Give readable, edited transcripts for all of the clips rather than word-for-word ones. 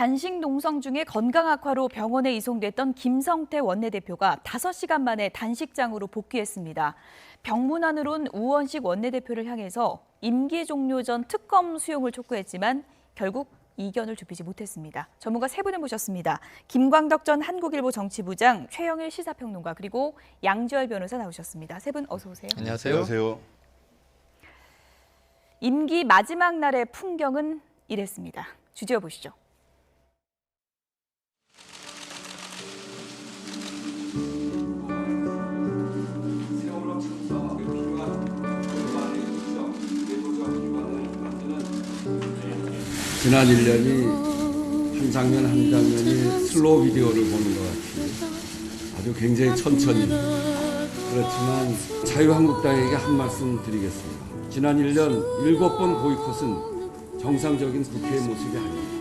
단식 농성 중에 건강 악화로 병원에 이송됐던 김성태 원내대표가 5시간 만에 단식장으로 복귀했습니다. 병문안으로 온 우원식 원내대표를 향해서 임기 종료 전 특검 수용을 촉구했지만 결국 이견을 좁히지 못했습니다. 전문가 세 분을 모셨습니다. 김광덕 전 한국일보 정치부장, 최영일 시사평론가, 그리고 양지열 변호사 나오셨습니다. 세 분 어서 오세요. 안녕하세요. 안녕하세요. 임기 마지막 날의 풍경은 이랬습니다. 주제어 보시죠. 지난 1년이 한 장면 한 장면이 슬로우 비디오를 보는 것 같이 아주 굉장히 천천히, 그렇지만 자유한국당에게 한 말씀 드리겠습니다. 지난 1년 7번 보이콧은 정상적인 국회의 모습이 아닙니다.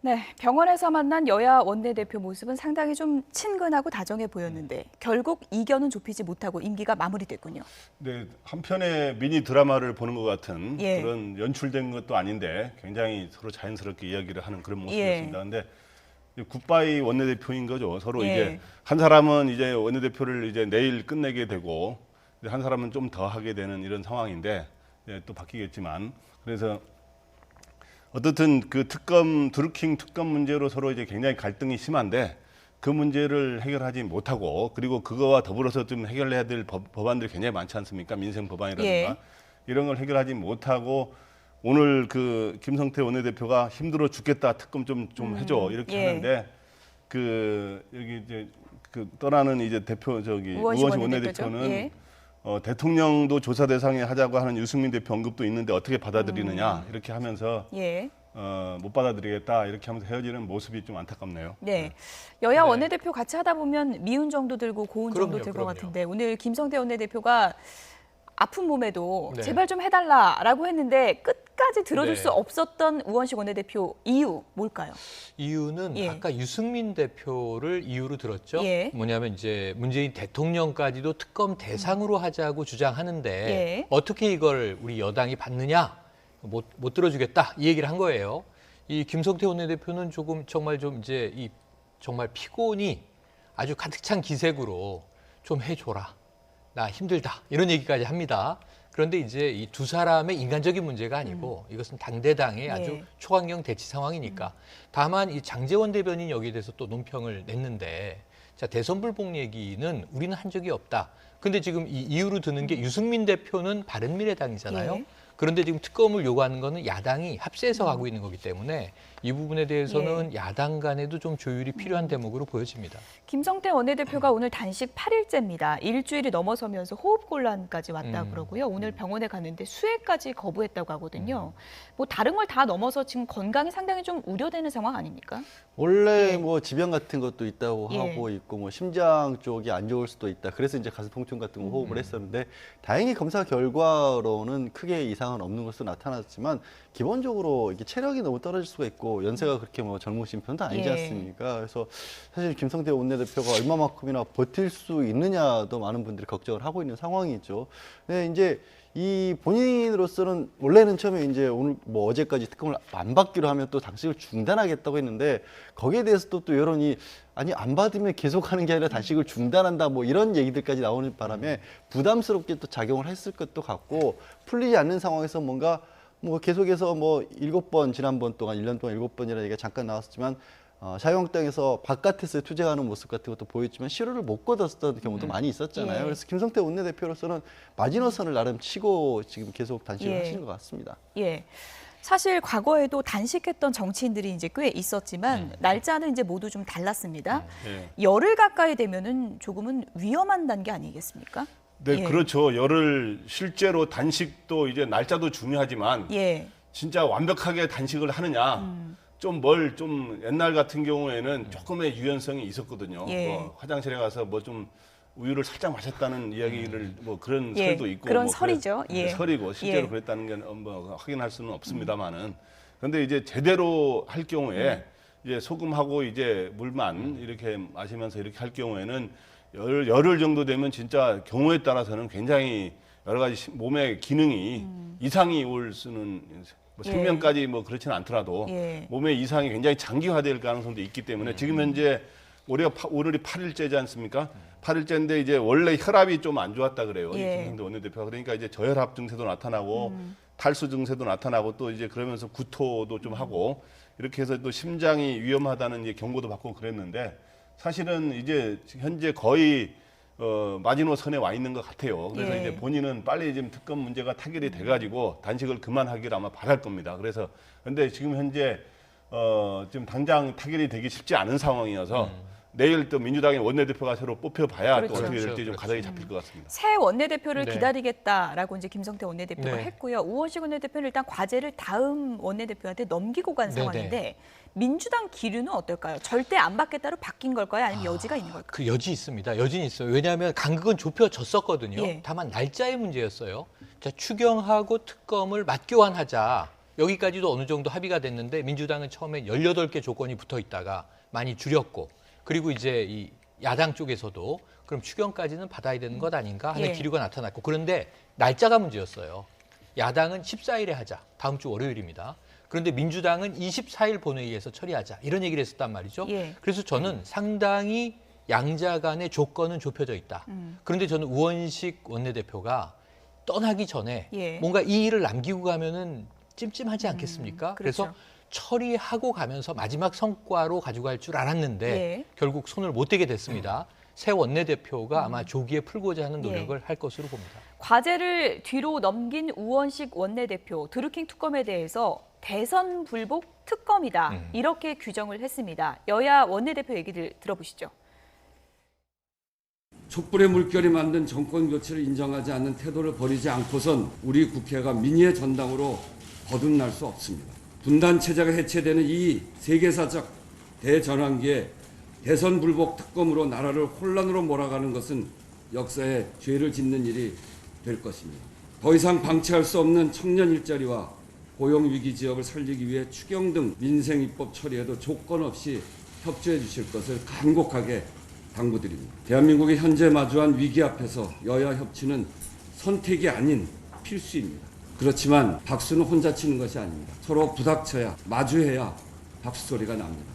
네, 병원에서 만난 여야 원내대표 모습은 상당히 좀 친근하고 다정해 보였는데 결국 이견은 좁히지 못하고 임기가 마무리됐군요. 네, 한편의 미니 드라마를 보는 것 같은 예. 그런 연출된 것도 아닌데 굉장히 서로 자연스럽게 이야기를 하는 그런 모습이었습니다. 근데 굿바이 원내대표인 거죠. 서로 예. 이제 한 사람은 이제 원내대표를 이제 내일 끝내게 되고 한 사람은 좀 더 하게 되는 이런 상황인데 또 바뀌겠지만, 그래서 어떻든 그 드루킹 특검 문제로 서로 이제 굉장히 갈등이 심한데 그 문제를 해결하지 못하고, 그리고 그거와 더불어서 좀 해결해야 될 법안들이 굉장히 많지 않습니까? 민생 법안이라든가 예. 이런 걸 해결하지 못하고 오늘 그 김성태 원내대표가 힘들어 죽겠다, 특검 좀 해줘 이렇게 예. 하는데 그 여기 이제 그 떠나는 이제 대표 우원식 우원식 원내대표죠. 원내대표는 예. 대통령도 조사 대상에 하자고 하는 유승민 대표 언급도 있는데 어떻게 받아들이느냐 이렇게 하면서 예. 못 받아들이겠다 이렇게 하면서 헤어지는 모습이 좀 안타깝네요. 네. 여야 원내대표 같이 하다 보면 미운 정도 들고 고운 정도 그럼요, 들 것 그럼요. 같은데 오늘 김성태 원내대표가 아픈 몸에도 네. 제발 좀 해달라라고 했는데 끝까지 들어줄 네. 수 없었던 우원식 원내대표 이유 뭘까요? 이유는 예. 아까 유승민 대표를 이유로 들었죠. 예. 뭐냐면 이제 문재인 대통령까지도 특검 대상으로 하자고 주장하는데 예. 어떻게 이걸 우리 여당이 받느냐, 못 들어주겠다 이 얘기를 한 거예요. 이 김성태 원내대표는 정말 좀 이제 이 정말 피곤이 아주 가득 찬 기색으로 좀 해줘라, 나 힘들다 이런 얘기까지 합니다. 그런데 이제 이 두 사람의 인간적인 문제가 아니고 이것은 당대당의 아주 예. 초강경 대치 상황이니까. 다만 이 장제원 대변인 여기에 대해서 또 논평을 냈는데, 자, 대선 불복 얘기는 우리는 한 적이 없다. 근데 지금 이 이유로 드는 게 유승민 대표는 바른미래당이잖아요. 예. 그런데 지금 특검을 요구하는 거는 야당이 합세해서 가고 있는 거기 때문에 이 부분에 대해서는 야당 간에도 좀 조율이 필요한 대목으로 보여집니다. 김성태 원내대표가 오늘 단식 8일째입니다. 일주일이 넘어서면서 호흡곤란까지 왔다 그러고요. 오늘 병원에 갔는데 수액까지 거부했다고 하거든요. 뭐 다른 걸 다 넘어서 지금 건강이 상당히 좀 우려되는 상황 아닙니까? 원래 뭐 지병 같은 것도 있다고 예. 하고 있고 뭐 심장 쪽이 안 좋을 수도 있다. 그래서 이제 가슴 통증 같은 거 호흡을 했었는데 다행히 검사 결과로는 크게 이상은 없는 것으로 나타났지만 기본적으로 이게 체력이 너무 떨어질 수가 있고 연세가 그렇게 뭐 젊으신 편도 아니지 예. 않습니까? 그래서 사실 김성태 원내대표가 얼마만큼이나 버틸 수 있느냐도 많은 분들이 걱정을 하고 있는 상황이죠. 근데 이제 이 본인으로서는 원래는 처음에 이제 오늘 뭐 어제까지 특검을 안 받기로 하면 또 단식을 중단하겠다고 했는데 거기에 대해서 또 여론이 아니 안 받으면 계속하는 게 아니라 단식을 중단한다 뭐 이런 얘기들까지 나오는 바람에 부담스럽게 또 작용을 했을 것도 같고 풀리지 않는 상황에서 뭔가 뭐 계속해서 뭐 7번 지난번 동안 1년 동안 7번이라는 얘기가 잠깐 나왔었지만 자유한국당에서 바깥에서 투쟁하는 모습 같은 것도 보였지만 실효를 못 거뒀던 경우도 많이 있었잖아요. 예. 그래서 김성태 원내대표로서는 마지노선을 나름 치고 지금 계속 단식을 예. 하시는 것 같습니다. 예. 사실 과거에도 단식했던 정치인들이 이제 꽤 있었지만 날짜는 이제 모두 좀 달랐습니다. 열흘 가까이 되면은 조금은 위험한 단계 아니겠습니까? 네, 예. 그렇죠. 열흘 실제로 단식도 이제 날짜도 중요하지만 예. 진짜 완벽하게 단식을 하느냐. 좀 옛날 같은 경우에는 조금의 유연성이 있었거든요. 예. 뭐 화장실에 가서 뭐 좀 우유를 살짝 마셨다는 이야기를 뭐 그런 예, 설도 있고 그런 뭐 설이죠. 예. 설이고 실제로 예. 그랬다는 게 뭐 확인할 수는 없습니다만은 그런데 이제 제대로 할 경우에 이제 소금하고 이제 물만 이렇게 마시면서 이렇게 할 경우에는 열흘 정도 되면 진짜 경우에 따라서는 굉장히 여러 가지 몸의 기능이 이상이 올 수는 뭐 예. 생명까지 뭐 그렇지는 않더라도 예. 몸의 이상이 굉장히 장기화될 가능성도 있기 때문에 지금 현재 오늘이 8일째지 않습니까? 8일째인데 이제 원래 혈압이 좀 안 좋았다 그래요. 예. 김성태 원내대표가. 그러니까 이제 저혈압 증세도 나타나고 탈수 증세도 나타나고 또 이제 그러면서 구토도 좀 하고 이렇게 해서 또 심장이 위험하다는 이제 경고도 받고 그랬는데 사실은 이제 현재 거의 마지노선에 와 있는 것 같아요. 그래서 예. 이제 본인은 빨리 지금 특검 문제가 타결이 돼가지고 단식을 그만하기를 아마 바랄 겁니다. 그래서 근데 지금 현재 지금 당장 타결이 되기 쉽지 않은 상황이어서 내일 또 민주당의 원내대표가 새로 뽑혀봐야 그렇죠. 또 어떻게 될지 그렇죠. 좀 가닥이 잡힐 것 같습니다. 새 원내대표를 네. 기다리겠다라고 이제 김성태 원내대표가 네. 했고요. 우원식 원내대표는 일단 과제를 다음 원내대표한테 넘기고 간 네, 상황인데 민주당 기류는 어떨까요? 절대 안 받겠다로 바뀐 걸까요? 아니면 여지가 있는 걸까요? 그 여지 있습니다. 여지는 있어요. 왜냐하면 간극은 좁혀졌었거든요. 예. 다만 날짜의 문제였어요. 자, 추경하고 특검을 맞교환하자. 여기까지도 어느 정도 합의가 됐는데 민주당은 처음에 18개 조건이 붙어 있다가 많이 줄였고 그리고 이제 이 야당 쪽에서도 그럼 추경까지는 받아야 되는 것 아닌가 하는 예. 기류가 나타났고 그런데 날짜가 문제였어요. 야당은 14일에 하자. 다음 주 월요일입니다. 그런데 민주당은 24일 본회의에서 처리하자. 이런 얘기를 했었단 말이죠. 예. 그래서 저는 상당히 양자 간의 조건은 좁혀져 있다. 그런데 저는 우원식 원내대표가 떠나기 전에 예. 뭔가 이 일을 남기고 가면은 찜찜하지 않겠습니까? 그렇죠. 그래서 처리하고 가면서 마지막 성과로 가져갈 줄 알았는데 예. 결국 손을 못 대게 됐습니다. 새 원내대표가 아마 조기에 풀고자 하는 노력을 할 것으로 봅니다. 과제를 뒤로 넘긴 우원식 원내대표 드루킹 특검에 대해서 대선 불복 특검이다. 이렇게 규정을 했습니다. 여야 원내대표 얘기를 들어보시죠. 촛불의 물결이 만든 정권 교체를 인정하지 않는 태도를 버리지 않고선 우리 국회가 민의의 전당으로 거듭날 수 없습니다. 분단 체제가 해체되는 이 세계사적 대전환기에 대선 불복 특검으로 나라를 혼란으로 몰아가는 것은 역사에 죄를 짓는 일이 될 것입니다. 더 이상 방치할 수 없는 청년 일자리와 고용위기 지역을 살리기 위해 추경 등 민생 입법 처리에도 조건 없이 협조해 주실 것을 간곡하게 당부드립니다. 대한민국이 현재 마주한 위기 앞에서 여야 협치는 선택이 아닌 필수입니다. 그렇지만 박수는 혼자 치는 것이 아닙니다. 서로 부닥쳐야 마주해야 박수 소리가 납니다.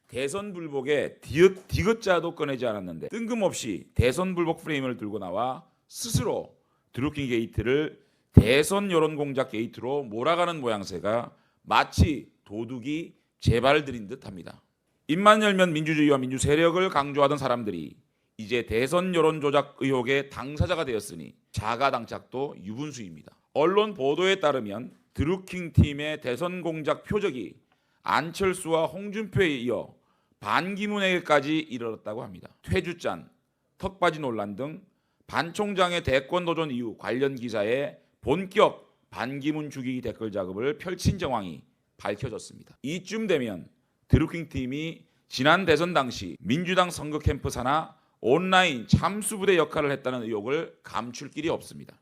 대선 불복에 디귿자도 꺼내지 않았는데 뜬금없이 대선 불복 프레임을 들고 나와 스스로 드루킹 게이트를 대선 여론 공작 게이트로 몰아가는 모양새가 마치 도둑이 재발들인 듯합니다. 입만 열면 민주주의와 민주 세력을 강조하던 사람들이 이제 대선 여론 조작 의혹의 당사자가 되었으니 자가당착도 유분수입니다. 언론 보도에 따르면 드루킹 팀의 대선 공작 표적이 안철수와 홍준표에 이어 반기문에게까지 이르렀다고 합니다. 퇴주잔, 턱받이 논란 등 반 총장의 대권 도전 이후 관련 기사에 본격 반기문 죽이기 댓글 작업을 펼친 정황이 밝혀졌습니다. 이쯤 되면 드루킹 팀이 지난 대선 당시 민주당 선거 캠프 산하 온라인 참수부대 역할을 했다는 의혹을 감출 길이 없습니다.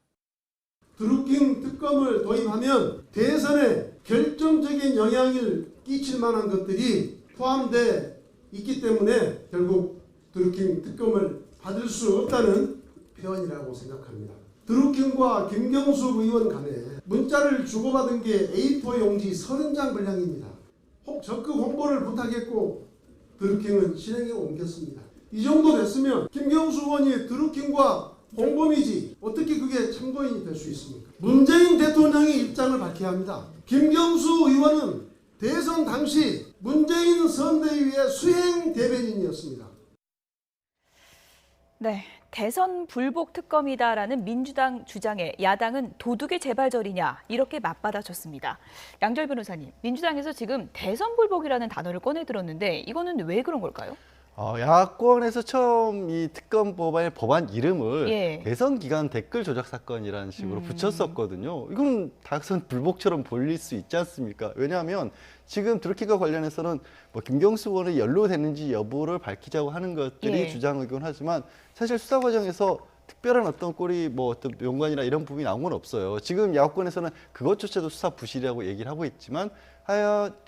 드루킹 특검을 도입하면 대선에 결정적인 영향을 끼칠 만한 것들이 포함되어 있기 때문에 결국 드루킹 특검을 받을 수 없다는 표현이라고 생각합니다. 드루킹과 김경수 의원 간에 문자를 주고받은 게 A4 용지 30장 분량입니다. 적극 홍보를 부탁했고 드루킹은 실행에 옮겼습니다. 이 정도 됐으면 김경수 의원이 드루킹과 공범이지 어떻게 그게 참고인이 될 수 있습니까? 문재인 대통령이 입장을 밝혀야 합니다. 김경수 의원은 대선 당시 문재인 선대위의 수행 대변인이었습니다. 네, 대선 불복 특검이다라는 민주당 주장에 야당은 도둑의 재발절이냐 이렇게 맞받아쳤습니다. 양절 변호사님, 민주당에서 지금 대선 불복이라는 단어를 꺼내 들었는데 이거는 왜 그런 걸까요? 야권에서 처음 이 특검 법안 이름을 예. 대선 기간 댓글 조작 사건이라는 식으로 붙였었거든요. 이건 대선 불복처럼 보일 수 있지 않습니까? 왜냐하면 지금 드루킹과 관련해서는 뭐 김경수 의원이 연루됐는지 여부를 밝히자고 하는 것들이 예. 주장 의견하지만 사실 수사 과정에서 특별한 어떤 꼴이 뭐 어떤 연관이나 이런 부분이 나온 건 없어요. 지금 야권에서는 그것조차도 수사 부실이라고 얘기를 하고 있지만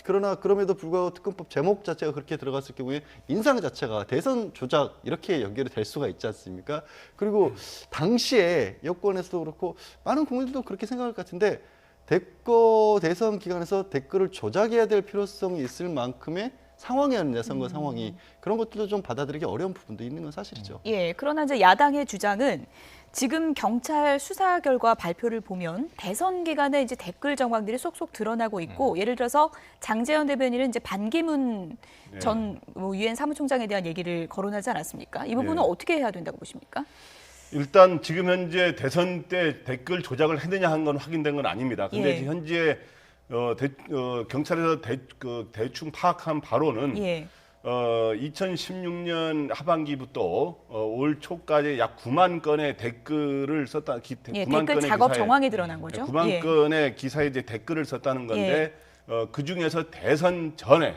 그러나 그럼에도 불구하고 특검법 제목 자체가 그렇게 들어갔을 경우에 인상 자체가 대선 조작 이렇게 연결이 될 수가 있지 않습니까? 그리고 당시에 여권에서도 그렇고 많은 국민들도 그렇게 생각할 것 같은데 대선 기간에서 댓글을 조작해야 될 필요성이 있을 만큼의 상황이었느냐, 선거 상황이. 그런 것들도 좀 받아들이기 어려운 부분도 있는 건 사실이죠. 예, 그러나 이제 야당의 주장은 지금 경찰 수사 결과 발표를 보면 대선 기간에 이제 댓글 정황들이 쏙쏙 드러나고 있고 예를 들어서 장제원 대변인은 이제 반기문 전 유엔 사무총장에 대한 얘기를 거론하지 않았습니까? 이 부분은 어떻게 해야 된다고 보십니까? 일단 지금 현재 대선 때 댓글 조작을 했느냐 한 건 확인된 건 아닙니다. 근데 예. 현재 경찰에서 대충 파악한 바로는 2016년 하반기부터 올 초까지 약 9만 건의 댓글을 썼다. 9만 댓글 작업 정황이 드러난 거죠. 9만 건의 기사에 이제 댓글을 썼다는 건데 그 중에서 대선 전에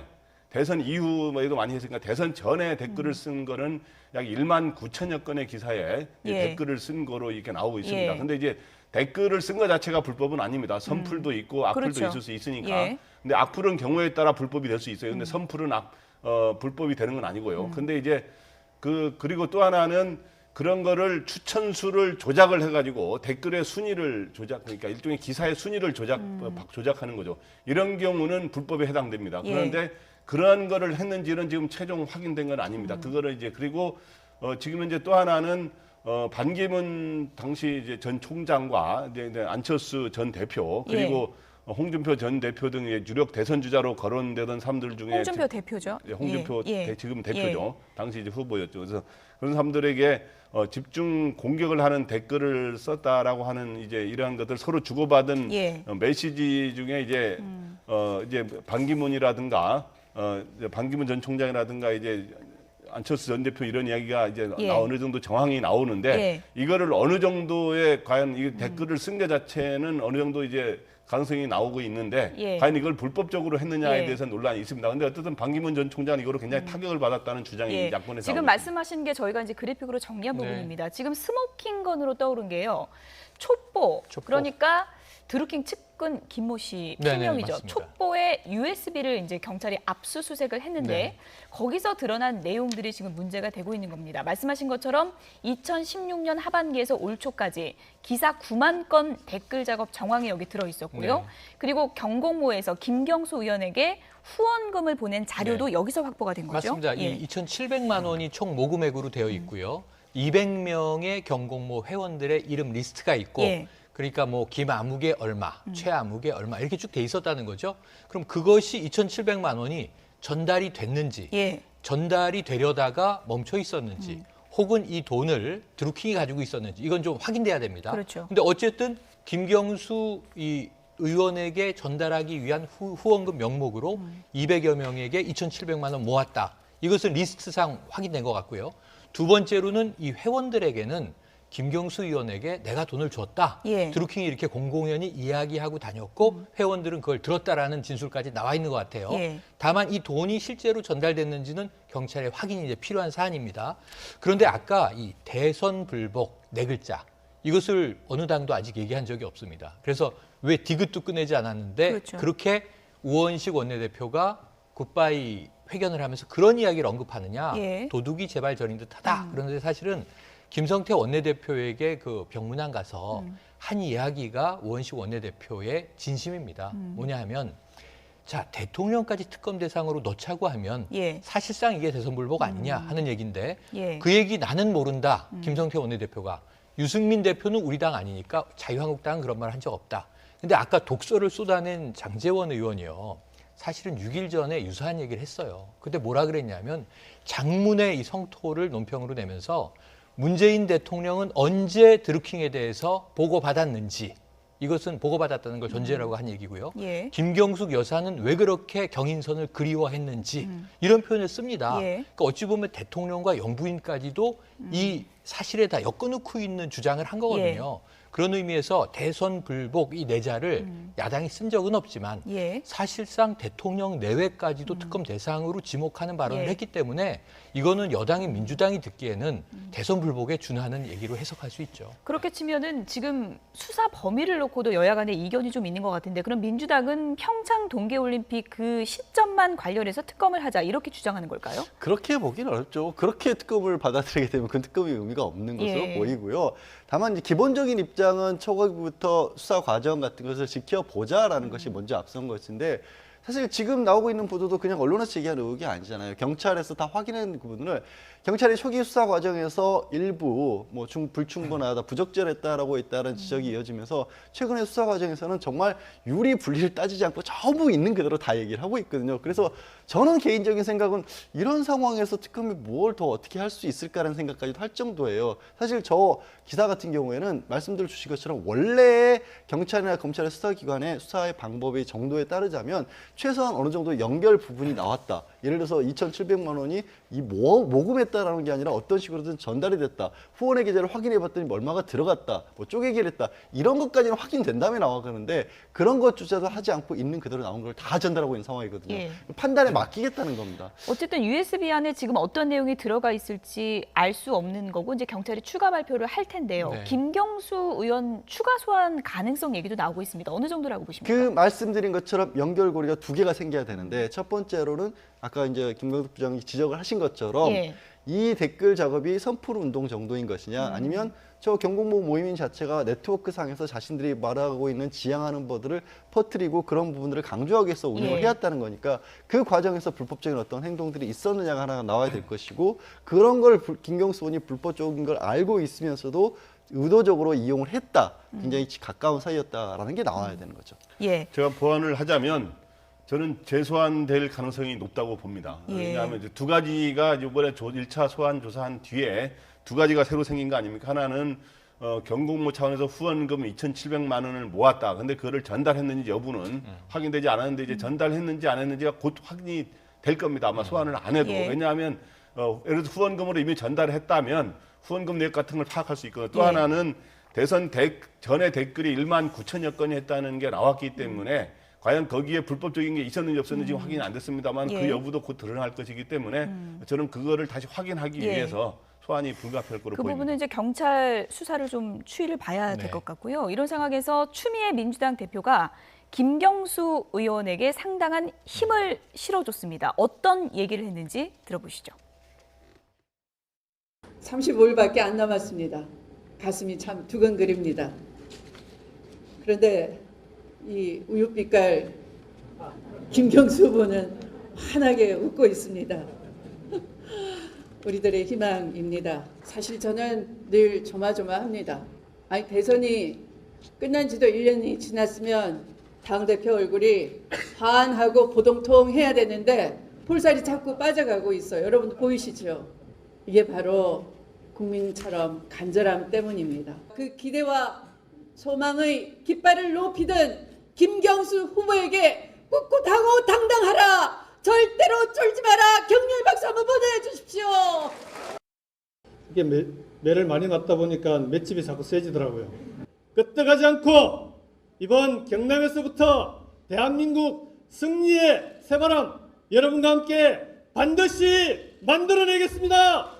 대선 이후에도 많이 했으니까 대선 전에 댓글을 쓴 거는 약 1만 9천여 건의 기사에 댓글을 쓴 거로 이렇게 나오고 있습니다. 근데 이제 댓글을 쓴 것 자체가 불법은 아닙니다. 선풀도 있고 악플도 그렇죠. 있을 수 있으니까. 근데 악플은 경우에 따라 불법이 될 수 있어요. 근데 선풀은 불법이 되는 건 아니고요. 근데 이제 그리고 또 하나는 그런 거를 추천수를 조작을 해가지고 댓글의 순위를 그러니까 일종의 기사의 순위를 조작하는 거죠. 이런 경우는 불법에 해당됩니다. 그런데 그런 거를 했는지는 지금 최종 확인된 건 아닙니다. 그거를 이제 그리고 지금 이제 또 하나는 반기문 당시 이제 전 총장과 이제 안철수 전 대표 그리고 홍준표 전 대표 등의 유력 대선 주자로 거론되던 사람들 중에 홍준표 대표죠. 홍준표 지금 대표죠. 당시 이제 후보였죠. 그래서 그런 사람들에게 집중 공격을 하는 댓글을 썼다라고 하는 이제 이러한 것들 서로 주고받은 메시지 중에 이제 반기문이라든가 반기문 전 총장이라든가 이제 안철수 전 대표 이런 이야기가 이제 어느 정도 정황이 나오는데 이거를 어느 정도의 과연 이 댓글을 쓴 것 자체는 어느 정도 이제 가능성이 나오고 있는데 과연 이걸 불법적으로 했느냐에 대해서 논란이 있습니다. 근데 어쨌든 반기문 전 총장은 이거로 굉장히 타격을 받았다는 주장이 야권에서 지금 나오고 말씀하신 게 저희가 이제 그래픽으로 정리한 부분입니다. 지금 스모킹건으로 떠오른 게요. 촛보. 그러니까 드루킹 측근 김모 씨 필명이죠. 맞습니다. 촛보에 USB를 이제 경찰이 압수수색을 했는데 거기서 드러난 내용들이 지금 문제가 되고 있는 겁니다. 말씀하신 것처럼 2016년 하반기에서 올 초까지 기사 9만 건 댓글 작업 정황이 여기 들어 있었고요. 그리고 경공모에서 김경수 의원에게 후원금을 보낸 자료도 여기서 확보가 된 거죠. 맞습니다. 이 2,700만 원이 총 모금액으로 되어 있고요. 200명의 경공모 회원들의 이름 리스트가 있고 그러니까 뭐 김아무개 얼마, 최아무개 얼마 이렇게 쭉 돼 있었다는 거죠. 그럼 그것이 2,700만 원이 전달이 됐는지, 전달이 되려다가 멈춰 있었는지, 혹은 이 돈을 드루킹이 가지고 있었는지 이건 좀 확인돼야 됩니다. 그렇죠. 근데 어쨌든 김경수 이 의원에게 전달하기 위한 후원금 명목으로 200여 명에게 2,700만 원 모았다. 이것은 리스트상 확인된 것 같고요. 두 번째로는 이 회원들에게는 김경수 의원에게 내가 돈을 줬다. 예. 드루킹이 이렇게 공공연히 이야기하고 다녔고 회원들은 그걸 들었다라는 진술까지 나와 있는 것 같아요. 예. 다만 이 돈이 실제로 전달됐는지는 경찰의 확인이 이제 필요한 사안입니다. 그런데 아까 이 대선 불복 네 글자 이것을 어느 당도 아직 얘기한 적이 없습니다. 그래서 왜 디귿도 꺼내지 않았는데 그렇죠. 그렇게 우원식 원내대표가 굿바이 회견을 하면서 그런 이야기를 언급하느냐 예. 도둑이 제발 저린 듯하다. 그런데 사실은 김성태 원내대표에게 그 병문안 가서 한 이야기가 우원식 원내대표의 진심입니다. 뭐냐 하면 자 대통령까지 특검 대상으로 넣자고 하면 예. 사실상 이게 대선 불복 아니냐 하는 얘기인데 예. 그 얘기 나는 모른다. 김성태 원내대표가. 유승민 대표는 우리 당 아니니까 자유한국당은 그런 말 한 적 없다. 근데 아까 독서를 쏟아낸 장제원 의원이요. 사실은 6일 전에 유사한 얘기를 했어요. 그때 뭐라 그랬냐면 장문의 이 성토를 논평으로 내면서 문재인 대통령은 언제 드루킹에 대해서 보고받았는지 이것은 보고받았다는 걸 전제라고 한 얘기고요. 예. 김경숙 여사는 왜 그렇게 경인선을 그리워했는지 이런 표현을 씁니다. 예. 그러니까 어찌 보면 대통령과 영부인까지도 이 사실에 다 엮어놓고 있는 주장을 한 거거든요. 그런 의미에서 대선 불복 이 내자를 야당이 쓴 적은 없지만 예. 사실상 대통령 내외까지도 특검 대상으로 지목하는 발언을 예. 했기 때문에 이거는 여당이 민주당이 듣기에는 대선 불복에 준하는 얘기로 해석할 수 있죠. 그렇게 치면은 지금 수사 범위를 놓고도 여야 간에 이견이 좀 있는 것 같은데 그럼 민주당은 평창 동계올림픽 그 시점만 관련해서 특검을 하자 이렇게 주장하는 걸까요? 그렇게 보기는 어렵죠. 그렇게 특검을 받아들이게 되면 그 특검이 의미가 없는 것으로 예. 보이고요. 다만 이제 기본적인 입장은 초기부터 수사 과정 같은 것을 지켜보자라는 것이 먼저 앞선 것인데 사실 지금 나오고 있는 보도도 그냥 언론에서 제기한 의혹이 아니잖아요. 경찰에서 다 확인한 부분을 경찰이 초기 수사 과정에서 일부 뭐 불충분하다, 부적절했다라고 했다는 지적이 이어지면서 최근에 수사 과정에서는 정말 유리 분리를 따지지 않고 전부 있는 그대로 다 얘기를 하고 있거든요. 그래서 저는 개인적인 생각은 이런 상황에서 특검이 뭘 더 어떻게 할 수 있을까라는 생각까지도 할 정도예요. 사실 저 기사 같은 경우에는 말씀드려 주신 것처럼 원래 경찰이나 검찰의 수사기관의 수사의 방법의 정도에 따르자면 최소한 어느 정도 연결 부분이 나왔다. 예를 들어서 2,700만 원이 이 모금했다라는 게 아니라 어떤 식으로든 전달이 됐다. 후원의 계좌를 확인해 봤더니 얼마가 들어갔다. 뭐 쪼개기를 했다. 이런 것까지는 확인된 다음에 나와가는데 그런 것조차도 하지 않고 있는 그대로 나온 걸 다 전달하고 있는 상황이거든요. 예. 판단에 맡기겠다는 겁니다. 어쨌든 USB 안에 지금 어떤 내용이 들어가 있을지 알 수 없는 거고 이제 경찰이 추가 발표를 할 텐데요. 네. 김경수 의원 추가 소환 가능성 얘기도 나오고 있습니다. 어느 정도라고 보십니까? 그 말씀드린 것처럼 연결고리가 두 개가 생겨야 되는데 첫 번째로는 아까 이제 김광석 부장이 지적을 하신 것처럼 예. 이 댓글 작업이 선풀 운동 정도인 것이냐 아니면 저 경공모 모임 자체가 네트워크 상에서 자신들이 말하고 있는 지향하는 바들을 퍼뜨리고 그런 부분들을 강조하기 위해서 운영을 예. 해왔다는 거니까 그 과정에서 불법적인 어떤 행동들이 있었느냐가 하나가 나와야 될 것이고 그런 걸 김경수 의원이 불법적인 걸 알고 있으면서도 의도적으로 이용을 했다. 굉장히 가까운 사이였다라는 게 나와야 되는 거죠. 예. 제가 보완을 하자면 저는 재소환될 가능성이 높다고 봅니다. 예. 왜냐하면 이제 두 가지가 이번에 1차 소환 조사한 뒤에 두 가지가 새로 생긴 거 아닙니까? 하나는 경공모 차원에서 후원금 2,700만 원을 모았다. 근데 그거를 전달했는지 여부는 확인되지 않았는데 이제 전달했는지 안 했는지가 곧 확인이 될 겁니다. 아마 소환을 안 해도. 예. 왜냐하면 예를 들어서 후원금으로 이미 전달을 했다면 후원금 내역 같은 걸 파악할 수 있거든요. 또 예. 하나는 대선 전에 댓글이 1만 9천여 건이 했다는 게 나왔기 때문에 과연 거기에 불법적인 게 있었는지 없었는지 지금 확인이 안 됐습니다만 예. 그 여부도 곧 드러날 것이기 때문에 저는 그거를 다시 확인하기 예. 위해서 소환이 불가피할 거로 그 보입니다. 부분은 이제 경찰 수사를 좀 추이를 봐야 될 네. 것 같고요. 이런 상황에서 추미애 민주당 대표가 김경수 의원에게 상당한 힘을 실어줬습니다. 어떤 얘기를 했는지 들어보시죠. 35일밖에 안 남았습니다. 가슴이 참 두근거립니다. 그런데 이 우유빛깔 김경수 후보는 환하게 웃고 있습니다. 우리들의 희망입니다. 사실 저는 늘 조마조마합니다. 아니 대선이 끝난 지도 1년이 지났으면 당대표 얼굴이 환하고 보동통해야 되는데 볼살이 자꾸 빠져가고 있어요. 여러분 보이시죠? 이게 바로 국민처럼 간절함 때문입니다. 그 기대와 소망의 깃발을 높이던 김경수 후보에게 꿋꿋하고 당당하라, 절대로 쫄지 마라, 격려의 박수 한번 보내주십시오. 이게 매를 많이 놨다 보니까 맷집이 자꾸 세지더라고요. 끄떡하지 않고 이번 경남에서부터 대한민국 승리의 새바람 여러분과 함께 반드시 만들어내겠습니다.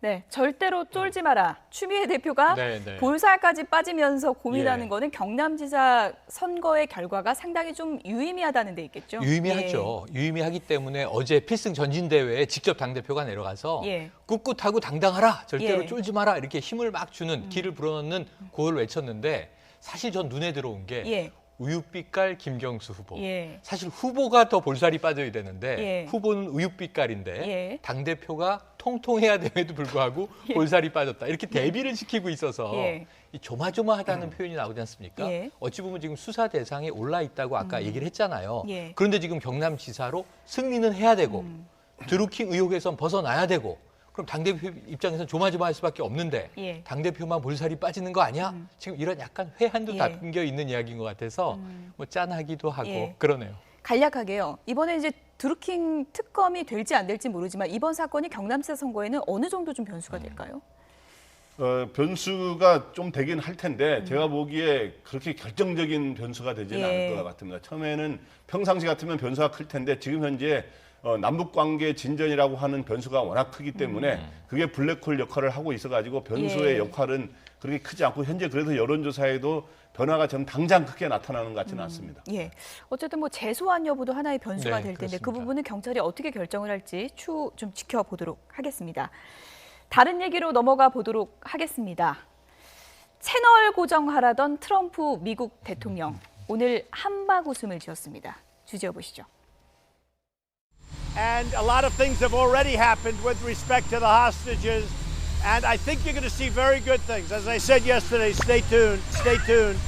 네, 절대로 쫄지 마라. 추미애 대표가 네, 네. 볼살까지 빠지면서 고민하는 예. 거는 경남지사 선거의 결과가 상당히 좀 유의미하다는 데 있겠죠. 유의미하죠. 유의미하기 때문에 어제 필승 전진대회에 직접 당대표가 내려가서 예. 꿋꿋하고 당당하라, 절대로 예. 쫄지 마라 이렇게 힘을 막 주는 기를 불어넣는 구호를 외쳤는데 사실 전 눈에 들어온 게 예. 우윳빛깔 김경수 후보. 예. 사실 후보가 더 볼살이 빠져야 되는데 예. 후보는 우윳빛깔인데 예. 당대표가 통통해야 됨에도 불구하고 볼살이 빠졌다. 이렇게 대비를 시키고 있어서 예. 이 조마조마하다는 표현이 나오지 않습니까? 예. 어찌 보면 지금 수사 대상에 올라 있다고 아까 얘기를 했잖아요. 예. 그런데 지금 경남지사로 승리는 해야 되고 드루킹 의혹에선 벗어나야 되고 그럼 당대표 입장에서는 조마조마할 수밖에 없는데 예. 당대표만 볼살이 빠지는 거 아니야? 지금 이런 약간 회한도 예. 담겨 있는 이야기인 것 같아서 뭐 짠하기도 하고 예. 그러네요. 간략하게요. 이번에 이제 드루킹 특검이 될지 안 될지 모르지만 이번 사건이 경남지사 선거에는 어느 정도 좀 변수가 될까요? 변수가 좀 되긴 할 텐데 제가 보기에 그렇게 결정적인 변수가 되지는 예. 않을 것 같습니다. 처음에는 평상시 같으면 변수가 클 텐데 지금 현재 남북관계 진전이라고 하는 변수가 워낙 크기 때문에 그게 블랙홀 역할을 하고 있어가지고 변수의 예. 역할은 그렇게 크지 않고 현재 그래서 여론조사에도 변화가 좀 당장 크게 나타나는 것 같지는 않습니다. 예. 어쨌든 뭐 재소환 여부도 하나의 변수가 네, 될 텐데 그 그렇습니다. 부분은 경찰이 어떻게 결정을 할지 추후 좀 지켜보도록 하겠습니다. 다른 얘기로 넘어가 보도록 하겠습니다. 채널 고정하라던 트럼프 미국 대통령 오늘 한박 웃음을 지었습니다. 주제어 보시죠. And a lot of things have already happened with respect to the hostages. And I think you're going to see very good things. As I said yesterday, stay tuned, stay tuned.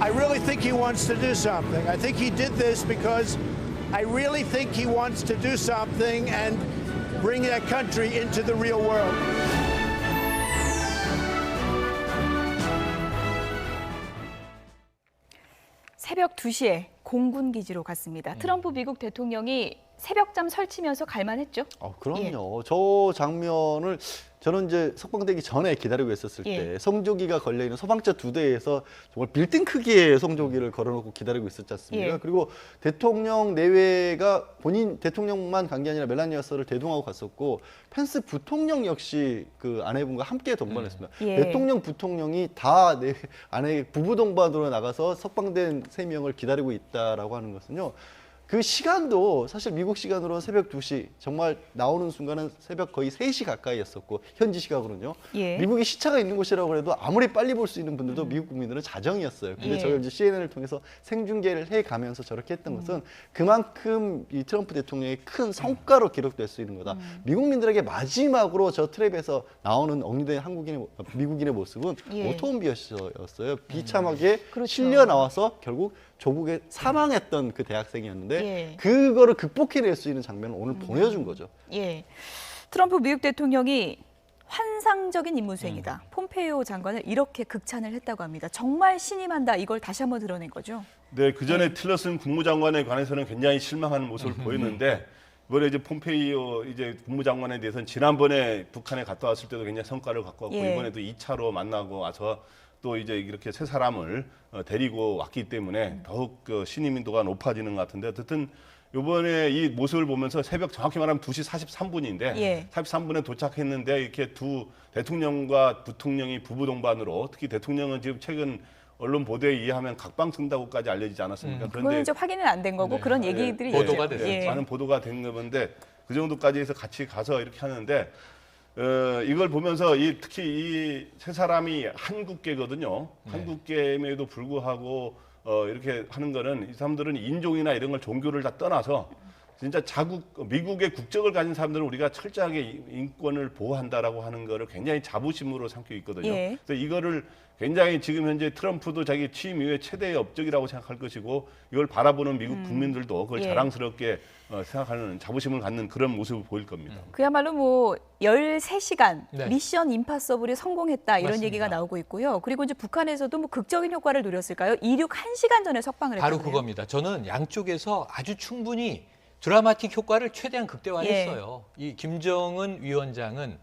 I really think he wants to do something. I think he did this because I really think he wants to do something and bring that country into the real world. 새벽 2시에 공군 기지로 갔습니다. 트럼프 미국 대통령이 새벽잠 설치면서 갈만했죠? 그럼요. 저 장면을 저는 이제 석방되기 전에 기다리고 있었을 예. 때 성조기가 걸려있는 소방차 2대에서 정말 빌딩 크기의 성조기를 걸어놓고 기다리고 있었지 않습니까? 예. 그리고 대통령 내외가 본인 대통령만 간 게 아니라 멜라니아 여사를 대동하고 갔었고 펜스 부통령 역시 그 아내분과 함께 동반했습니다. 예. 대통령 부통령이 다 아내 부부 동반으로 나가서 석방된 3명을 기다리고 있다라고 하는 것은요. 그 시간도 사실 미국 시간으로 새벽 2시 정말 나오는 순간은 새벽 거의 3시 가까이였었고 현지 시각으로는요. 예. 미국이 시차가 있는 곳이라고 해도 아무리 빨리 볼 수 있는 분들도 미국 국민들은 자정이었어요. 근데 예. 저희 이제 CNN을 통해서 생중계를 해가면서 저렇게 했던 것은 그만큼 이 트럼프 대통령의 큰 성과로 기록될 수 있는 거다. 미국민들에게 마지막으로 저 트랩에서 나오는 억류된 미국인의 모습은 예. 오토홈비였어요. 비참하게 그렇죠. 실려 나와서 결국 조국에 사망했던 그 대학생이었는데 예. 그거를 극복해낼 수 있는 장면을 오늘 보여준 거죠. 예. 트럼프 미국 대통령이 환상적인 임무 수행이다. 폼페이오 장관을 이렇게 극찬을 했다고 합니다. 정말 신임한다. 이걸 다시 한번 드러낸 거죠. 네, 그 전에 틸러슨 국무장관에 관해서는 굉장히 실망하는 모습을 보였는데 이번에 이제 폼페이오 이제 국무장관에 대해서는 지난번에 북한에 갔다 왔을 때도 굉장히 성과를 갖고 왔고 예. 이번에도 2차로 만나고 와서 또 이제 이렇게 세 사람을 데리고 왔기 때문에 더욱 그 신임도가 높아지는 것 같은데 어쨌든 이번에 이 모습을 보면서 새벽 정확히 말하면 2시 43분인데 예. 43분에 도착했는데 이렇게 두 대통령과 부통령이 부부 동반으로 특히 대통령은 지금 최근 언론 보도에 의하면 각방 쓴다고까지 알려지지 않았습니까? 그거는 이제 확인은 안 된 거고 그런 얘기들이 예. 보도가 있죠. 됐었죠. 많은 보도가 된 건데 그 정도까지 해서 같이 가서 이렇게 하는데 이걸 보면서 특히 이 세 사람이 한국계거든요. 한국계임에도 불구하고 이렇게 하는 거는 이 사람들은 인종이나 이런 걸 종교를 다 떠나서 진짜 미국의 국적을 가진 사람들은 우리가 철저하게 인권을 보호한다라고 하는 거를 굉장히 자부심으로 삼고 있거든요. 예. 그래서 이거를 굉장히 지금 현재 트럼프도 자기 취임 이후에 최대의 업적이라고 생각할 것이고 이걸 바라보는 미국 국민들도 그걸 예. 자랑스럽게 생각하는 자부심을 갖는 그런 모습을 보일 겁니다. 그야말로 뭐 13시간 네. 미션 임파서블이 성공했다 이런 맞습니다. 얘기가 나오고 있고요. 그리고 이제 북한에서도 뭐 극적인 효과를 노렸을까요? 이륙 1시간 전에 석방을 했다고요. 바로 그겁니다. 저는 양쪽에서 아주 충분히 드라마틱 효과를 최대한 극대화했어요. 이 김정은 위원장은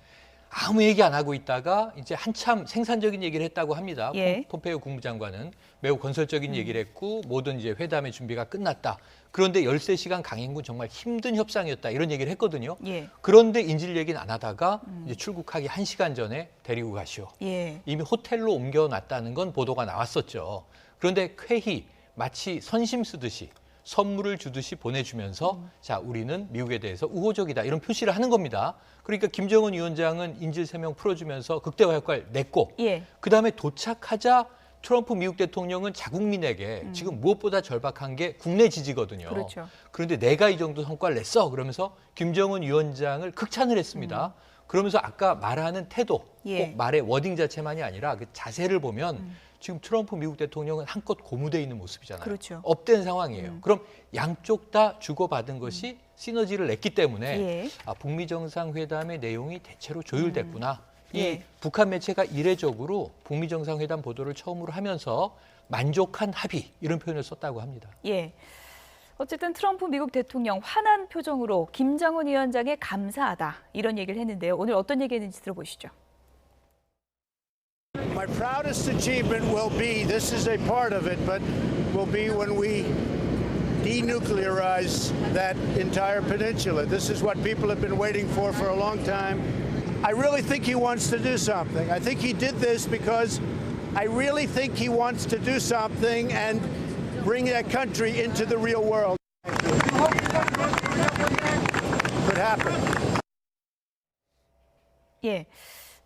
아무 얘기 안 하고 있다가 이제 한참 생산적인 얘기를 했다고 합니다. 예. 폼페이오 국무장관은 매우 건설적인 얘기를 했고 모든 이제 회담의 준비가 끝났다. 그런데 13시간 강행군 정말 힘든 협상이었다. 이런 얘기를 했거든요. 예. 그런데 인질 얘기는 안 하다가 이제 출국하기 1시간 전에 데리고 가시오. 예. 이미 호텔로 옮겨놨다는 건 보도가 나왔었죠. 그런데 쾌히 마치 선심 쓰듯이 선물을 주듯이 보내주면서 자, 우리는 미국에 대해서 우호적이다 이런 표시를 하는 겁니다. 그러니까 김정은 위원장은 인질 3명 풀어주면서 극대화 효과를 냈고 예. 그다음에 도착하자 트럼프 미국 대통령은 자국민에게 지금 무엇보다 절박한 게 국내 지지거든요. 그렇죠. 그런데 내가 이 정도 성과를 냈어 그러면서 김정은 위원장을 극찬을 했습니다. 그러면서 아까 말하는 태도, 예. 꼭 말의 워딩 자체만이 아니라 그 자세를 보면 지금 트럼프 미국 대통령은 한껏 고무돼 있는 모습이잖아요. 그렇죠. 업된 상황이에요. 그럼 양쪽 다 주고받은 것이 시너지를 냈기 때문에 예. 북미 정상회담의 내용이 대체로 조율됐구나. 이 예. 북한 매체가 이례적으로 북미 정상회담 보도를 처음으로 하면서 만족한 합의 이런 표현을 썼다고 합니다. 예. 어쨌든 트럼프 미국 대통령 환한 표정으로 김정은 위원장에 감사하다 이런 얘기를 했는데요. 오늘 어떤 얘기했는지 들어보시죠. My proudest achievement will be, this is a part of it, but will be when we denuclearize that entire peninsula. This is what people have been waiting for a long time. I really think he wants to do something. I think he did this because I really think he wants to do something and bring that country into the real world. Could happen. 예.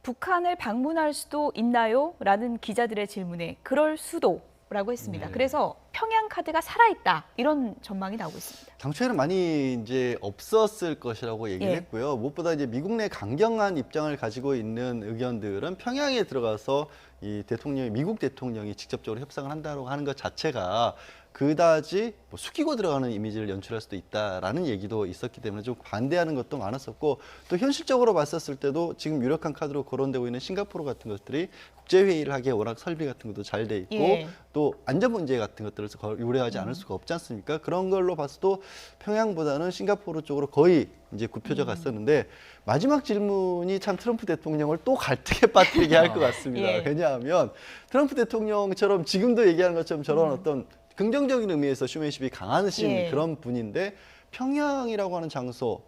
북한을 방문할 수도 있나요? 라는 기자들의 질문에 그럴 수도라고 했습니다. 그래서 평양 카드가 살아있다 이런 전망이 나오고 있습니다. 당초에는 많이 이제 없었을 것이라고 얘기를 예. 했고요. 무엇보다 이제 미국 내 강경한 입장을 가지고 있는 의견들은 평양에 들어가서 이 대통령이 미국 대통령이 직접적으로 협상을 한다고 하는 것 자체가 그다지 뭐 숙이고 들어가는 이미지를 연출할 수도 있다라는 얘기도 있었기 때문에 좀 반대하는 것도 많았었고 또 현실적으로 봤었을 때도 지금 유력한 카드로 거론되고 있는 싱가포르 같은 것들이 국제회의를 하기에 워낙 설비 같은 것도 잘 돼 있고 예. 또 안전 문제 같은 것들을 우려하지 않을 수가 없지 않습니까? 그런 걸로 봤어도 평양보다는 싱가포르 쪽으로 거의 이제 굽혀져 갔었는데 마지막 질문이 참 트럼프 대통령을 또 갈등에 빠뜨리게 할 것 같습니다. 예. 왜냐하면 트럼프 대통령처럼 지금도 얘기하는 것처럼 저런 어떤 긍정적인 의미에서 쇼맨십이 강하신 예. 그런 분인데 평양이라고 하는 장소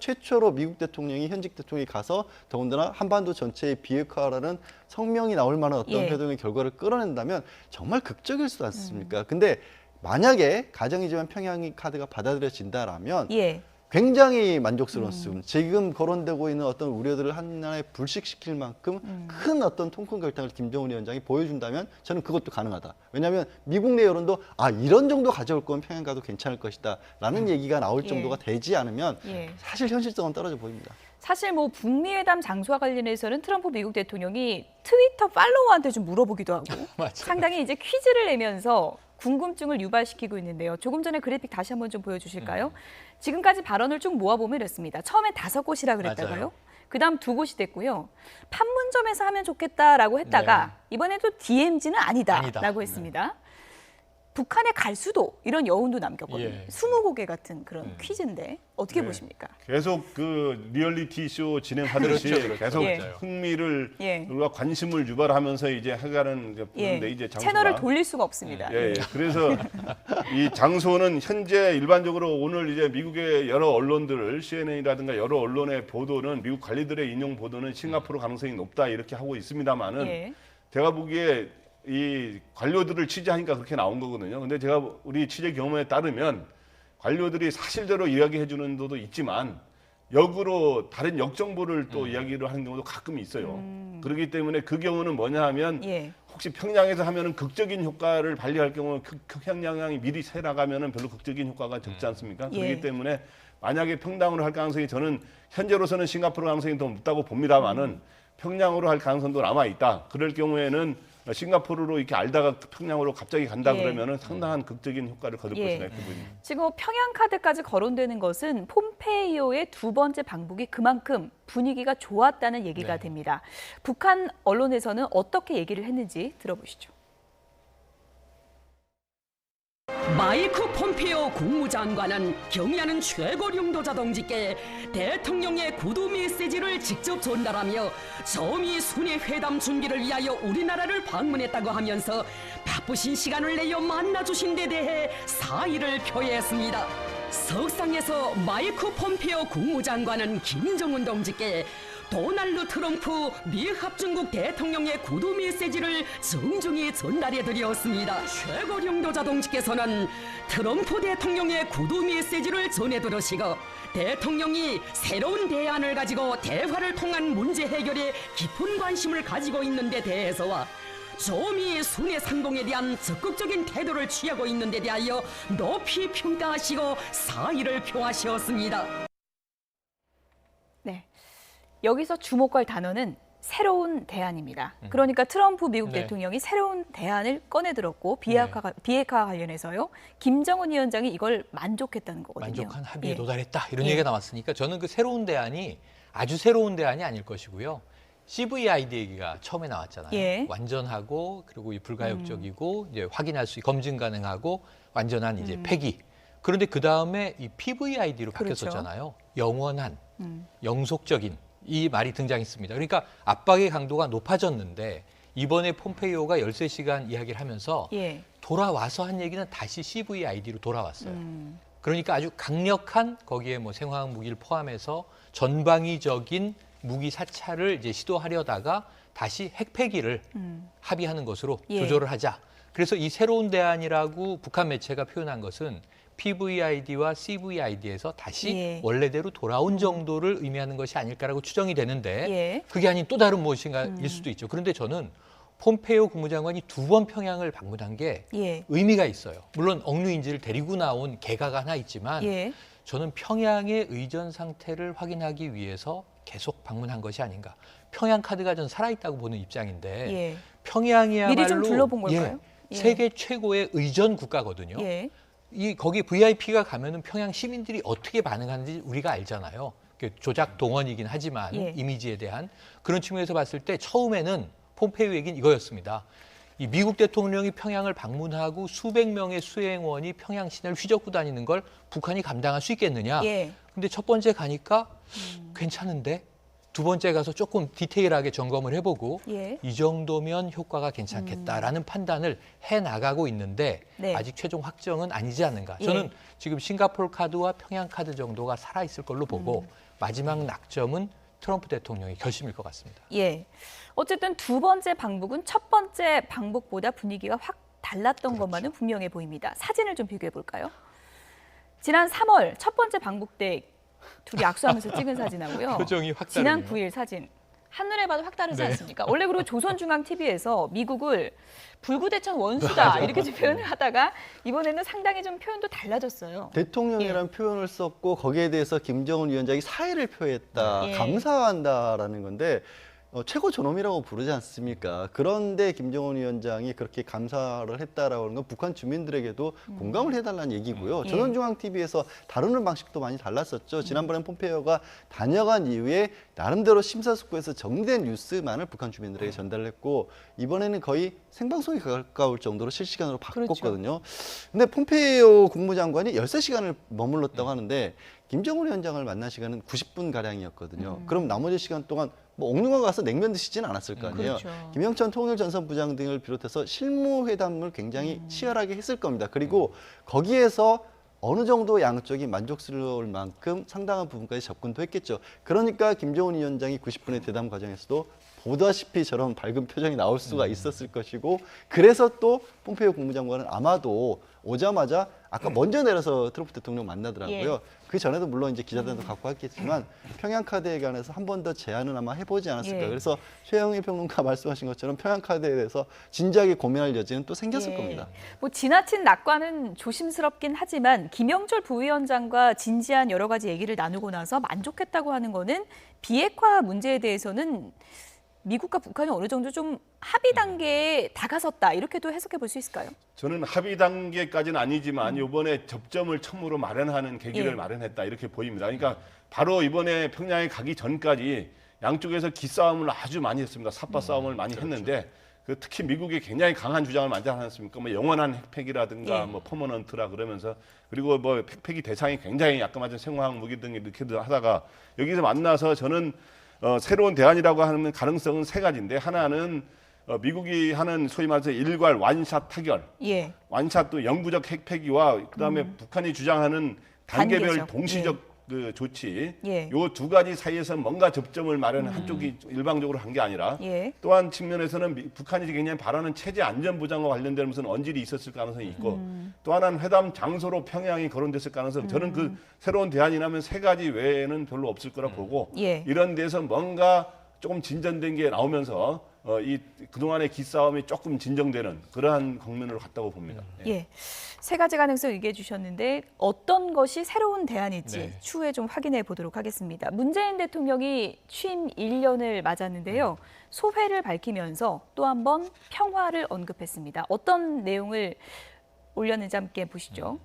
최초로 미국 대통령이 현직 대통령이 가서 더군다나 한반도 전체의 비핵화라는 성명이 나올 만한 어떤 예. 회동의 결과를 끌어낸다면 정말 극적일 수도 않습니까? 근데 만약에 가정이지만 평양이 카드가 받아들여진다라면 예. 굉장히 만족스러운 수준. 지금 거론되고 있는 어떤 우려들을 하나에 불식시킬 만큼 큰 어떤 통큰 결단을 김정은 위원장이 보여준다면 저는 그것도 가능하다. 왜냐하면 미국 내 여론도 이런 정도 가져올 거면 평양 가도 괜찮을 것이다 라는 얘기가 나올 예. 정도가 되지 않으면 예. 사실 현실성은 떨어져 보입니다. 사실 뭐 북미 회담 장소와 관련해서는 트럼프 미국 대통령이 트위터 팔로워한테 좀 물어보기도 하고 맞아요. 상당히 이제 퀴즈를 내면서 궁금증을 유발시키고 있는데요. 조금 전에 그래픽 다시 한번 좀 보여주실까요? 지금까지 발언을 쭉 모아보면 이렇습니다. 처음에 5곳이라 그랬다가요. 맞아요. 그다음 2곳이 됐고요. 판문점에서 하면 좋겠다라고 했다가 이번에도 DMZ는 아니다라고 했습니다. 북한에 갈 수도 이런 여운도 남겼거든요. 예. 20곡의 같은 그런 퀴즈인데 어떻게 보십니까? 계속 그 리얼리티 쇼 진행하듯이 그렇죠. 계속 예. 흥미를 예. 우리가 관심을 유발하면서 이제 해가는 그런데 이제 장소가 채널을 돌릴 수가 없습니다. 예, 예. 그래서 이 장소는 현재 일반적으로 오늘 이제 미국의 여러 언론들 CNN이라든가 여러 언론의 보도는 미국 관리들의 인용 보도는 싱가포르 가능성이 높다 이렇게 하고 있습니다만은 예. 제가 보기에 이 관료들을 취재하니까 그렇게 나온 거거든요. 근데 제가 우리 취재 경험에 따르면 관료들이 사실대로 이야기해 주는 데도 있지만 역으로 다른 역 정보를 또 이야기를 하는 경우도 가끔 있어요. 그렇기 때문에 그 경우는 뭐냐 하면 예. 혹시 평양에서 하면은 극적인 효과를 발휘할 경우 평양이 미리 새 나가면은 별로 극적인 효과가 적지 않습니까? 예. 그렇기 때문에 만약에 평양으로 할 가능성이 저는 현재로서는 싱가포르 가능성이 더 높다고 봅니다만은 평양으로 할 가능성도 남아 있다. 그럴 경우에는 싱가포르로 이렇게 알다가 평양으로 갑자기 간다 예. 그러면은 상당한 극적인 효과를 거둘 예. 것이다 이렇게 보입니다. 지금 평양 카드까지 거론되는 것은 폼페이오의 두 번째 방북이 그만큼 분위기가 좋았다는 얘기가 네. 됩니다. 북한 언론에서는 어떻게 얘기를 했는지 들어보시죠. 마이크 폼페이오 국무장관은 경의하는 최고領導者 동지께 대통령의 구두 메시지를 직접 전달하며 저미 순회 회담 준비를 위하여 우리나라를 방문했다고 하면서 바쁘신 시간을 내어 만나주신 데 대해 사의를 표했습니다. 석상에서 마이크 폼페이오 국무장관은 김정은 동지께 도널드 트럼프 미합중국 대통령의 구두 메시지를 정중히 전달해 드렸습니다. 최고領導者 동지께서는 트럼프 대통령의 구두 메시지를 전해 들으시고 대통령이 새로운 대안을 가지고 대화를 통한 문제 해결에 깊은 관심을 가지고 있는 데 대해서와 조미 순회 상봉에 대한 적극적인 태도를 취하고 있는 데 대하여 높이 평가하시고 사의를 표하셨습니다. 네. 여기서 주목할 단어는 새로운 대안입니다. 그러니까 트럼프 미국 네. 대통령이 새로운 대안을 꺼내들었고 비핵화 관련해서요. 김정은 위원장이 이걸 만족했다는 거거든요. 만족한 합의에 예. 도달했다 이런 예. 얘기가 나왔으니까 저는 그 새로운 대안이 아주 새로운 대안이 아닐 것이고요. CVID 얘기가 처음에 나왔잖아요. 예. 완전하고 그리고 이 불가역적이고 이제 확인할 수 검증 가능하고 완전한 이제 폐기. 그런데 그 다음에 이 PVID로 그렇죠. 바뀌었었잖아요. 영원한, 영속적인 이 말이 등장했습니다. 그러니까 압박의 강도가 높아졌는데 이번에 폼페이오가 13시간 이야기를 하면서 예. 돌아와서 한 얘기는 다시 CVID로 돌아왔어요. 그러니까 아주 강력한 거기에 뭐 생화학 무기를 포함해서 전방위적인 무기 사찰을 이제 시도하려다가 다시 핵폐기를 합의하는 것으로 예. 조절을 하자. 그래서 이 새로운 대안이라고 북한 매체가 표현한 것은 PVID와 CVID에서 다시 예. 원래대로 돌아온 정도를 의미하는 것이 아닐까라고 추정이 되는데 예. 그게 아닌 또 다른 무엇인가일 수도 있죠. 그런데 저는 폼페이오 국무장관이 2번 평양을 방문한 게 예. 의미가 있어요. 물론 억류인지를 데리고 나온 개가가 하나 있지만 예. 저는 평양의 의전 상태를 확인하기 위해서 계속 방문한 것이 아닌가. 평양 카드가 전 살아있다고 보는 입장인데 예. 평양이야말로 미리 좀 둘러본 걸까요? 예. 세계 최고의 의전 국가거든요. 예. 이 거기 VIP가 가면은 평양 시민들이 어떻게 반응하는지 우리가 알잖아요. 조작 동원이긴 하지만 예. 이미지에 대한 그런 측면에서 봤을 때 처음에는 폼페이오 얘기는 이거였습니다. 이 미국 대통령이 평양을 방문하고 수백 명의 수행원이 평양 시내를 휘젓고 다니는 걸 북한이 감당할 수 있겠느냐. 예. 근데 첫 번째 가니까 괜찮은데 두 번째 가서 조금 디테일하게 점검을 해보고 예. 이 정도면 효과가 괜찮겠다라는 판단을 해나가고 있는데 네. 아직 최종 확정은 아니지 않는가. 예. 저는 지금 싱가포르 카드와 평양 카드 정도가 살아있을 걸로 보고 마지막 낙점은 트럼프 대통령의 결심일 것 같습니다. 예. 어쨌든 두 번째 방북은 첫 번째 방북보다 분위기가 확 달랐던 그렇죠. 것만은 분명해 보입니다. 사진을 좀 비교해 볼까요? 지난 3월 첫 번째 방북 때 둘이 악수하면서 찍은 사진하고요. 표정이 확 지난 다르네요. 9일 사진. 한눈에 봐도 확 다르지 네. 않습니까? 원래 그리고 조선중앙TV에서 미국을 불구대천 원수다 맞아요. 이렇게 좀 표현을 하다가 이번에는 상당히 좀 표현도 달라졌어요. 대통령이라는 표현을 썼고 거기에 대해서 김정은 위원장이 사의를 표했다, 예. 감사한다라는 건데 최고 존엄이라고 부르지 않습니까? 그런데 김정은 위원장이 그렇게 감사를 했다라고 하는 건 북한 주민들에게도 공감을 해달라는 얘기고요. 예. 조선중앙TV에서 다루는 방식도 많이 달랐었죠. 지난번엔 폼페이오가 다녀간 이후에 나름대로 심사숙고해서 정리된 뉴스만을 북한 주민들에게 전달을 했고 이번에는 거의 생방송에 가까울 정도로 실시간으로 바꿨거든요. 근데 폼페이오 국무장관이 13시간을 머물렀다고 하는데 김정은 위원장을 만난 시간은 90분 가량이었거든요. 그럼 나머지 시간 동안 뭐 옥류관 가서 냉면 드시지는 않았을 거 아니에요. 그렇죠. 김영천 통일전선부장 등을 비롯해서 실무회담을 굉장히 치열하게 했을 겁니다. 그리고 거기에서 어느 정도 양쪽이 만족스러울 만큼 상당한 부분까지 접근도 했겠죠. 그러니까 김정은 위원장이 90분의 대담 과정에서도 보다시피 저런 밝은 표정이 나올 수가 있었을 것이고 그래서 또 폼페이오 국무장관은 아마도 오자마자 아까 먼저 내려서 트럼프 대통령 만나더라고요. 예. 그 전에도 물론 이제 기자단도 갖고 왔겠지만 평양 카드에 관해서 한 번 더 제안을 아마 해보지 않았을까. 예. 그래서 최영일 평론가 말씀하신 것처럼 평양 카드에 대해서 진지하게 고민할 여지는 또 생겼을 예. 겁니다. 뭐 지나친 낙관은 조심스럽긴 하지만 김영철 부위원장과 진지한 여러 가지 얘기를 나누고 나서 만족했다고 하는 거는 비핵화 문제에 대해서는 미국과 북한이 어느 정도 좀 합의 단계에 다가섰다 이렇게도 해석해 볼 수 있을까요? 저는 합의 단계까지는 아니지만 이번에 접점을 처음으로 마련하는 계기를 예. 마련했다 이렇게 보입니다. 그러니까 바로 이번에 평양에 가기 전까지 양쪽에서 기싸움을 아주 많이 했습니다. 삿바 싸움을 많이 했는데 그 특히 미국이 굉장히 강한 주장을 많이 하지 않습니까? 뭐 영원한 핵폐기라든가 예. 뭐 퍼머넌트라 그러면서 그리고 뭐 핵폐기 대상이 굉장히 아까 말한 생화학 무기 등 이렇게 하다가 여기서 만나서 저는 새로운 대안이라고 하는 가능성은 세 가지인데 하나는 미국이 하는 소위 말해서 일괄 완샷 타결, 예. 완샷도 영구적 핵폐기와 그다음에 북한이 주장하는 단계별 단계적. 동시적 그 조치, 예. 요 두 가지 사이에서 뭔가 접점을 마련한 한쪽이 일방적으로 한 게 아니라 예. 또한 측면에서는 북한이 굉장히 바라는 체제 안전 보장과 관련된 무슨 언질이 있었을 가능성이 있고 또 하나는 회담 장소로 평양이 거론됐을 가능성. 저는 그 새로운 대안이라면 세 가지 외에는 별로 없을 거라 보고 예. 이런 데서 뭔가 조금 진전된 게 나오면서 이 그동안의 기싸움이 조금 진정되는 그러한 국면으로 갔다고 봅니다. 예. 세 가지 가능성 얘기해 주셨는데 어떤 것이 새로운 대안일지 네. 추후에 좀 확인해 보도록 하겠습니다. 문재인 대통령이 취임 1년을 맞았는데요. 소회를 밝히면서 또 한 번 평화를 언급했습니다. 어떤 내용을 올렸는지 함께 보시죠.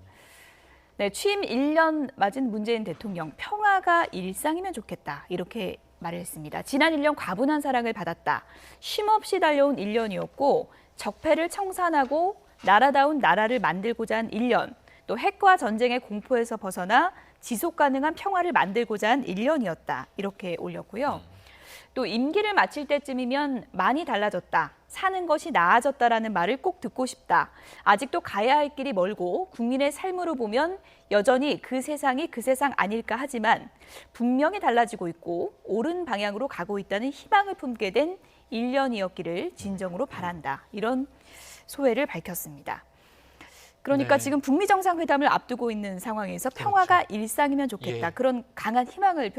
네, 취임 1년 맞은 문재인 대통령, 평화가 일상이면 좋겠다 이렇게 말을 했습니다. 지난 1년 과분한 사랑을 받았다. 쉼없이 달려온 1년이었고 적폐를 청산하고 나라다운 나라를 만들고자 한 1년, 또 핵과 전쟁의 공포에서 벗어나 지속 가능한 평화를 만들고자 한 1년이었다. 이렇게 올렸고요. 또 임기를 마칠 때쯤이면 많이 달라졌다. 사는 것이 나아졌다라는 말을 꼭 듣고 싶다. 아직도 가야 할 길이 멀고 국민의 삶으로 보면 여전히 그 세상이 그 세상 아닐까 하지만 분명히 달라지고 있고 옳은 방향으로 가고 있다는 희망을 품게 된 1년이었기를 진정으로 바란다. 이런 소회를 밝혔습니다. 그러니까 네. 지금 북미 정상회담을 앞두고 있는 상황에서 평화가 일상이면 좋겠다. 예. 그런 강한 희망을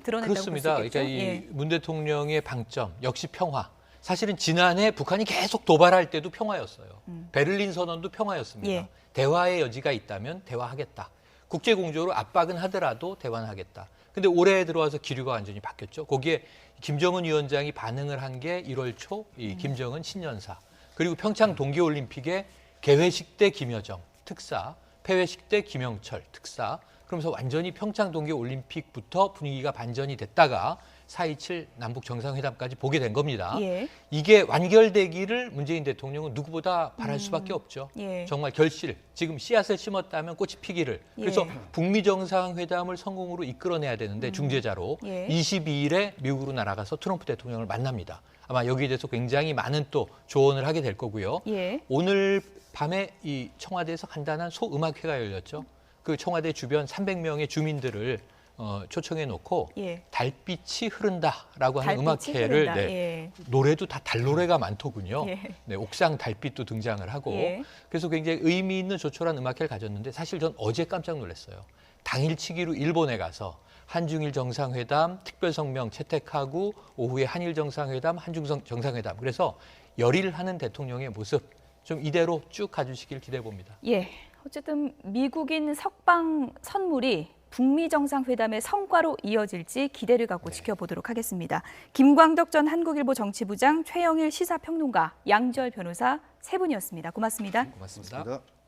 드러낸다고 볼 수 그렇습니다. 있겠죠. 그러니까 이 예. 문 대통령의 방점 역시 평화. 사실은 지난해 북한이 계속 도발할 때도 평화였어요. 베를린 선언도 평화였습니다. 예. 대화의 여지가 있다면 대화하겠다. 국제공조로 압박은 하더라도 대화는 하겠다. 근데 올해 들어와서 기류가 완전히 바뀌었죠. 거기에 김정은 위원장이 반응을 한 게 1월 초 이 김정은 신년사. 그리고 평창 동계올림픽에 개회식 때 김여정 특사, 폐회식 때 김영철 특사. 그러면서 완전히 평창 동계올림픽부터 분위기가 반전이 됐다가 4.27 남북 정상회담까지 보게 된 겁니다. 예. 이게 완결되기를 문재인 대통령은 누구보다 바랄 수밖에 없죠. 예. 정말 결실, 지금 씨앗을 심었다면 꽃이 피기를. 그래서 예. 북미 정상회담을 성공으로 이끌어내야 되는데 중재자로 예. 22일에 미국으로 날아가서 트럼프 대통령을 만납니다. 아마 여기에 대해서 굉장히 많은 또 조언을 하게 될 거고요. 예. 오늘 밤에 이 청와대에서 간단한 소음악회가 열렸죠. 그 청와대 주변 300명의 주민들을 초청해 놓고 예. 달빛이 흐른다라고 하는 달빛이 음악회를 흐른다. 네, 예. 노래도 다 달노래가 많더군요. 예. 네, 옥상 달빛도 등장을 하고 예. 그래서 굉장히 의미 있는 조촐한 음악회를 가졌는데 사실 전 어제 깜짝 놀랐어요. 당일치기로 일본에 가서 한중일 정상회담 특별 성명 채택하고 오후에 한일 정상회담, 한중 정상회담. 그래서 열일하는 대통령의 모습 좀 이대로 쭉 가주시길 기대해 봅니다. 예. 어쨌든 미국인 석방 선물이 북미 정상회담의 성과로 이어질지 기대를 갖고 지켜보도록 하겠습니다. 김광덕 전 한국일보 정치부장, 최영일 시사평론가, 양지열 변호사 세 분이었습니다. 고맙습니다. 고맙습니다. 그렇습니다.